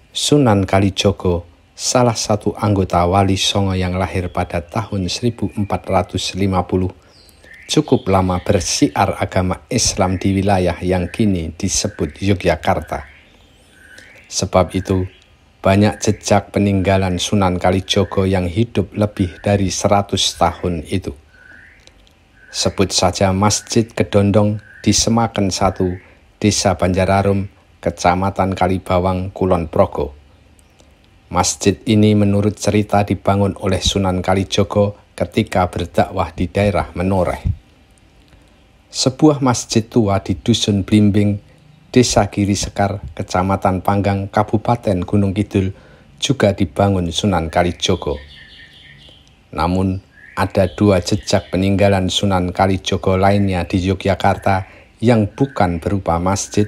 Sunan Kalijaga, salah satu anggota Wali Songo yang lahir pada tahun 1450, cukup lama bersiar agama Islam di wilayah yang kini disebut Yogyakarta. Sebab itu, banyak jejak peninggalan Sunan Kalijaga yang hidup lebih dari 100 tahun itu. Sebut saja Masjid Kedondong di Semaken 1, Desa Banjararum, Kecamatan Kalibawang, Kulon Progo. Masjid ini menurut cerita dibangun oleh Sunan Kalijaga ketika berdakwah di daerah Menoreh. Sebuah masjid tua di Dusun Blimbing, Desa Giri Sekar, Kecamatan Panggang, Kabupaten Gunung Kidul juga dibangun Sunan Kalijaga. Namun, ada dua jejak peninggalan Sunan Kalijaga lainnya di Yogyakarta yang bukan berupa masjid,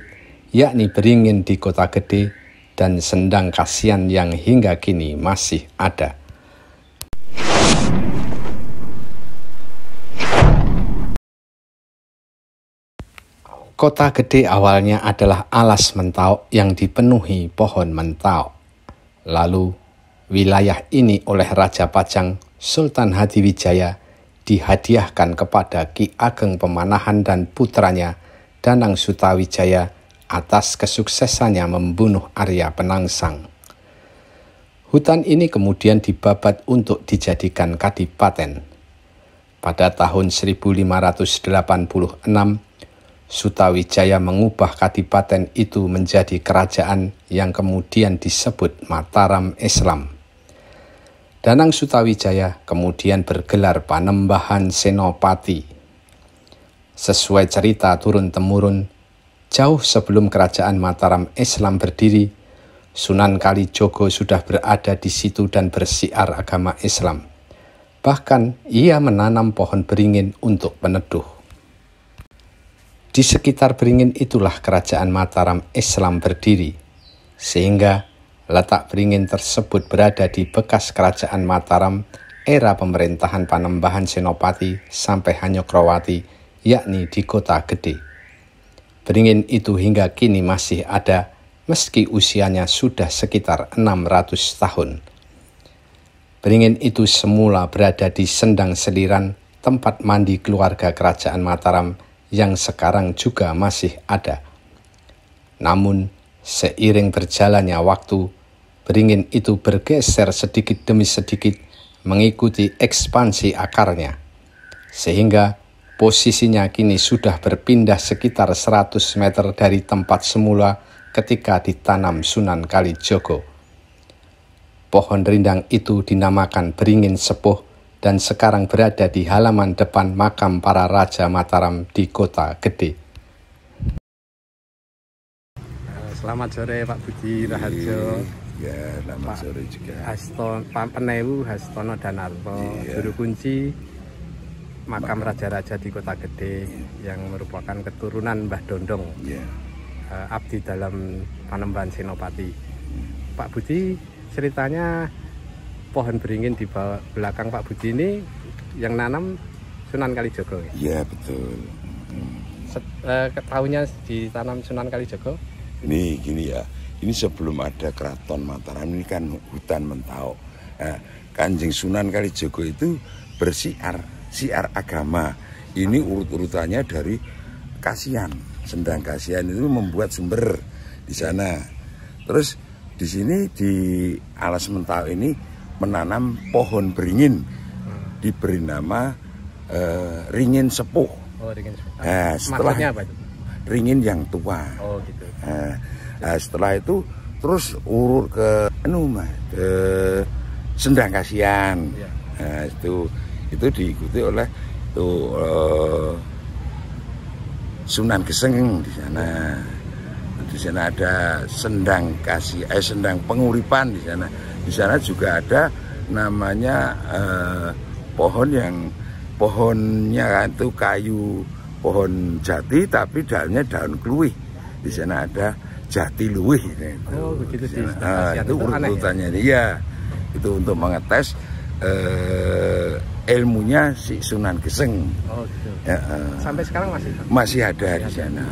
yakni Beringin di Kota Gede dan Sendang Kasihan yang hingga kini masih ada. Kota Gede awalnya adalah alas Mentauk yang dipenuhi pohon Mentauk. Lalu, wilayah ini oleh Raja Pajang Sultan Hadiwijaya dihadiahkan kepada Ki Ageng Pemanahan dan putranya Danang Sutawijaya atas kesuksesannya membunuh Arya Penangsang. Hutan ini kemudian dibabat untuk dijadikan kadipaten. Pada tahun 1586, Sutawijaya mengubah kadipaten itu menjadi kerajaan yang kemudian disebut Mataram Islam. Danang Sutawijaya kemudian bergelar Panembahan Senopati. Sesuai cerita turun-temurun, jauh sebelum kerajaan Mataram Islam berdiri, Sunan Kalijaga sudah berada di situ dan bersiar agama Islam. Bahkan ia menanam pohon beringin untuk peneduh. Di sekitar Beringin itulah kerajaan Mataram Islam berdiri, sehingga letak Beringin tersebut berada di bekas kerajaan Mataram era pemerintahan Panembahan Senopati sampai Hanyokrowati, yakni di Kota Gede. Beringin itu hingga kini masih ada, meski usianya sudah sekitar 600 tahun. Beringin itu semula berada di Sendang Seliran, tempat mandi keluarga kerajaan Mataram, yang sekarang juga masih ada. Namun, seiring berjalannya waktu, Beringin itu bergeser sedikit demi sedikit mengikuti ekspansi akarnya, sehingga posisinya kini sudah berpindah sekitar 100 meter dari tempat semula ketika ditanam Sunan Kalijaga. Pohon rindang itu dinamakan Beringin Sepuh dan sekarang berada di halaman depan makam para Raja Mataram di Kota Gede. Selamat sore Pak Budi Raharjo. Ya, selamat sore juga. Pak Penewu Hastono Danarto, juru kunci makam raja-raja di Kota Gede yang merupakan keturunan Mbah Dondong, abdi dalam Panembahan Senopati. Pak Budi, ceritanya pohon beringin di belakang Pak Budi ini yang nanam Sunan Kalijaga. Iya, betul. Tahunnya ditanam Sunan Kalijaga? Ini gini ya, ini sebelum ada Keraton Mataram, ini kan hutan Mentauk. Nah, Kanjeng Sunan Kalijaga itu bersiar agama. Ini urut-urutannya dari Kasihan, Sendang Kasihan itu membuat sumber di sana. Terus di sini di alas Mentauk ini menanam pohon beringin, diberi nama Ringin Sepuh. Oh, Ringin Sepuh. Nah, setelah apa itu? Ringin yang tua. Oh, gitu. Nah, setelah itu terus urut ke Sendang Kasihan. Ya. Nah, itu diikuti oleh Sunan Geseng di sana. Di sana ada Sendang Sendang Penguripan di sana. Di sana juga ada namanya pohonnya itu kayu pohon jati tapi daunnya daun kluwih. Di sana ada jati luwih. Oh, begitu. Itu urutannya ya. Itu untuk mengetes ilmunya si Sunan Geseng. Oh, gitu. Sampai sekarang masih ada di sana.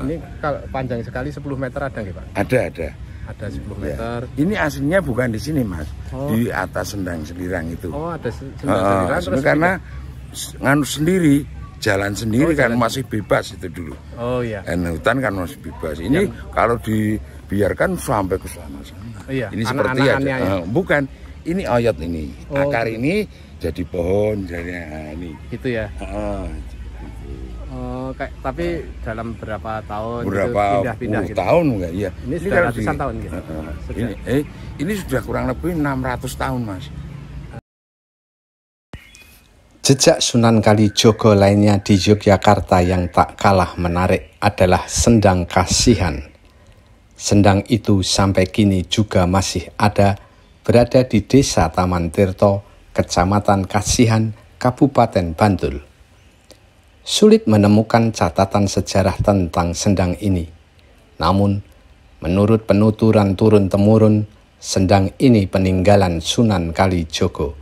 Ini kalau panjang sekali 10 meter ada nggak Pak? Ada. ada 10 Ya. meter. Ini aslinya bukan di sini, Mas. Oh. Di atas Sendang Selirang itu. Oh, ada sendang terus karena nganu sendiri, jalan sendiri kan jalan. masih bebas itu dulu. Oh iya. Hutan kan masih bebas. Ini kalau dibiarkan sampai ke sana. Iya. Ini seperti anak-anaknya ya. bukan. Ini oyot ini. Oh, Akar ini jadi pohon jadi ini. Gitu ya. Oh, tapi dalam berapa tahun Berapa pindah-pindah puluh gitu. tahun enggak? Iya. Ini sudah kalau ratusan tahun gitu. Ini sudah kurang lebih 600 tahun, Mas. Jejak Sunan Kalijogo lainnya di Yogyakarta yang tak kalah menarik adalah Sendang Kasihan. Sendang itu sampai kini juga masih ada, berada di Desa Taman Tirto, Kecamatan Kasihan, Kabupaten Bantul. Sulit menemukan catatan sejarah tentang sendang ini. Namun, menurut penuturan turun-temurun, sendang ini peninggalan Sunan Kalijogo.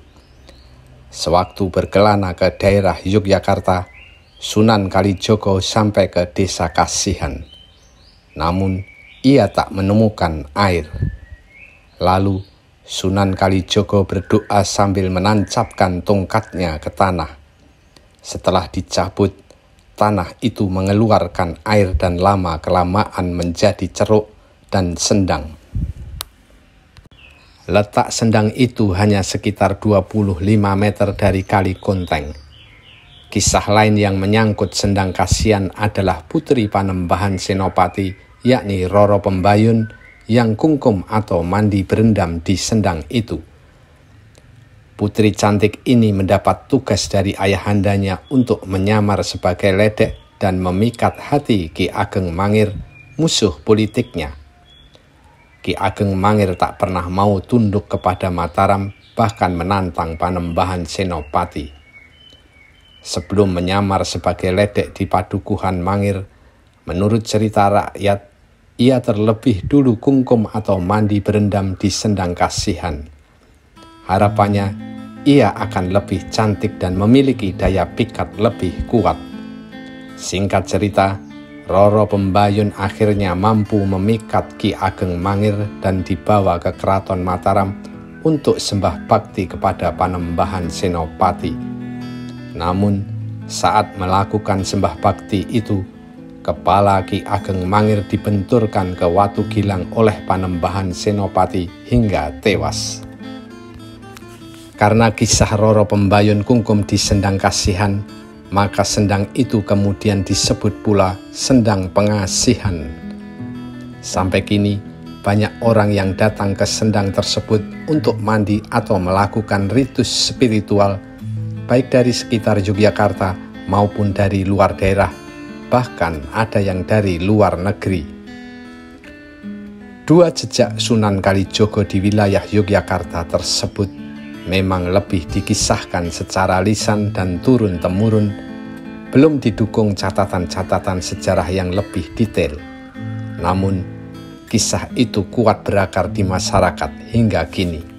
Sewaktu berkelana ke daerah Yogyakarta, Sunan Kalijogo sampai ke Desa Kasihan. Namun, ia tak menemukan air. Lalu, Sunan Kalijogo berdoa sambil menancapkan tongkatnya ke tanah. Setelah dicabut, tanah itu mengeluarkan air dan lama-kelamaan menjadi ceruk dan sendang. Letak sendang itu hanya sekitar 25 meter dari Kali Konteng. Kisah lain yang menyangkut Sendang Kasihan adalah putri Panembahan Senopati, yakni Roro Pembayun, yang kungkum atau mandi berendam di sendang itu. Putri cantik ini mendapat tugas dari ayahandanya untuk menyamar sebagai ledek dan memikat hati Ki Ageng Mangir, musuh politiknya. Ki Ageng Mangir tak pernah mau tunduk kepada Mataram, bahkan menantang Panembahan Senopati. Sebelum menyamar sebagai ledek di Padukuhan Mangir, menurut cerita rakyat, ia terlebih dulu kungkum atau mandi berendam di Sendang Kasihan. Harapannya, ia akan lebih cantik dan memiliki daya pikat lebih kuat. Singkat cerita, Roro Pembayun akhirnya mampu memikat Ki Ageng Mangir dan dibawa ke Keraton Mataram untuk sembah bakti kepada Panembahan Senopati. Namun, saat melakukan sembah bakti itu, kepala Ki Ageng Mangir dibenturkan ke watu gilang oleh Panembahan Senopati hingga tewas. Karena kisah Roro Pembayun kungkum di Sendang Kasihan, maka sendang itu kemudian disebut pula Sendang Pengasihan. Sampai kini, banyak orang yang datang ke sendang tersebut untuk mandi atau melakukan ritus spiritual, baik dari sekitar Yogyakarta maupun dari luar daerah, bahkan ada yang dari luar negeri. Dua jejak Sunan Kalijogo di wilayah Yogyakarta tersebut memang lebih dikisahkan secara lisan dan turun-temurun, belum didukung catatan-catatan sejarah yang lebih detail. Namun, kisah itu kuat berakar di masyarakat hingga kini.